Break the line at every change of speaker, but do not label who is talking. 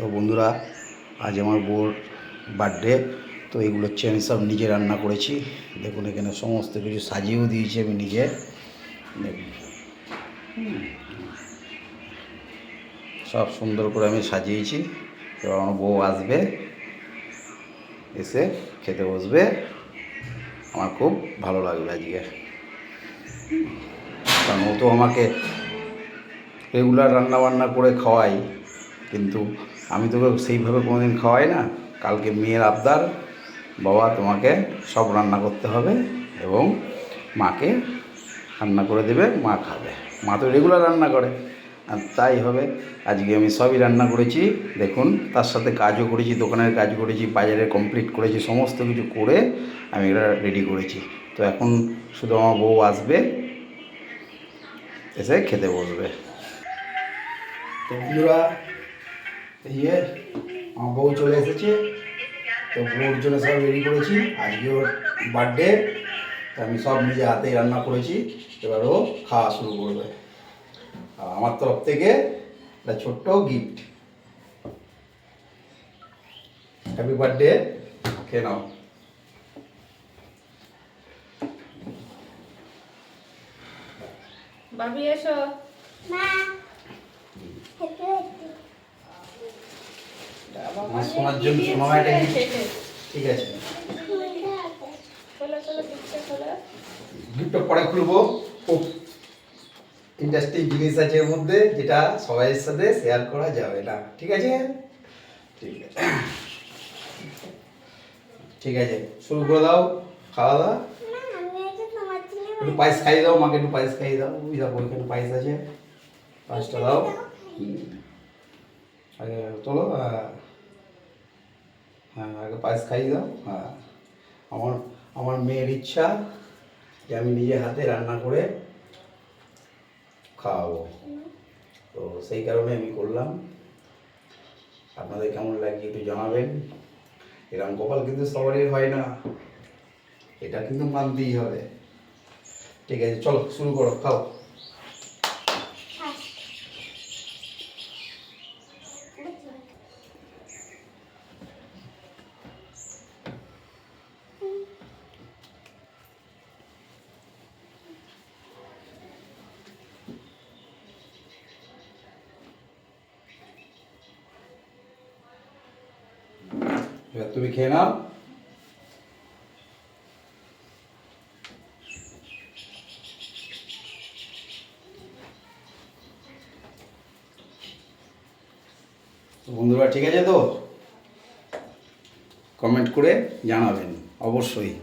তো বন্ধুরা, আজ আমার বউর বার্থডে। তো এগুলো হচ্ছে আমি সব নিজে রান্না করেছি। দেখুন এখানে সমস্ত কিছু সাজিয়েও দিয়েছি আমি নিজে। দেখুন সব সুন্দর করে আমি সাজিয়েছি। এবার আমার বউ আসবে, এসে খেতে বসবে। আমার খুব ভালো লাগবে আজকে, কারণ ও তো আমাকে রেগুলার রান্না বান্না করে খাওয়াই, কিন্তু আমি তোকে সেইভাবে কোনোদিন খাওয়াই না। কালকে মেয়ের আবদার, বাবা তোমাকে সব রান্না করতে হবে এবং মাকে রান্না করে দেবে, মা খাবে। মা তো রেগুলার রান্না করে, আর তাই হবে। আজকে আমি সবই রান্না করেছি দেখুন, তার সাথে কাজও করেছি, দোকানের কাজ করেছি, বাজারে কমপ্লিট করেছি, সমস্ত কিছু করে আমি এটা রেডি করেছি। তো এখন শুধু আমার বউ আসবে, এসে খেতে বসবে। তো বন্ধুরা, এই যে আমার বউ চলে এসেছে। তো বউর জন্য সব রেডি করেছি, আজকে ওর বার্থডে। তো আমি সব নিজে হাতেই রান্না করেছি। এবার ও খাওয়া শুরু করবে। আর আমার তরফ থেকে একটা ছোট্ট গিফট। হ্যাপি বার্থডে, খেয়ে নাও।
বাবি এসো। মা
আমার শোনার জন্য শোনা একটা গিফট। ঠিক আছে, গিফটটা পরে খুলবো। খুব ইন্টারেস্টিং জিনিস আছে এর মধ্যে, যেটা সবাইয়ের সাথে শেয়ার করা যাবে না। ঠিক আছে, ঠিক আছে, ঠিক আছে, শুরু করে দাও খাওয়া দাওয়া। একটু পায়েস খাইয়ে দাও মাকে, একটু পায়েস খাইয়ে দাও। ওই দেখো ওইখানে পায়েস আছে, পায়েসটা দাও। আগে চলো, হ্যাঁ আগে পায়েস খাইয়ে দাও। হ্যাঁ, আমার আমার মেয়ের ইচ্ছা যে আমি নিজে হাতে রান্না করে খাওয়াবো, তো সেই কারণে আমি করলাম। আপনাদের কেমন লাগে একটু জানাবেন। এরকম কপাল কিন্তু সবারই হয় না, এটা কিন্তু মানতেই হবে। ঠিক আছে, চলো শুরু করো, খাও। এবার তুমি খেয়ে নাও। বন্ধুরা ঠিক আছে তো, কমেন্ট করে জানাবেন অবশ্যই।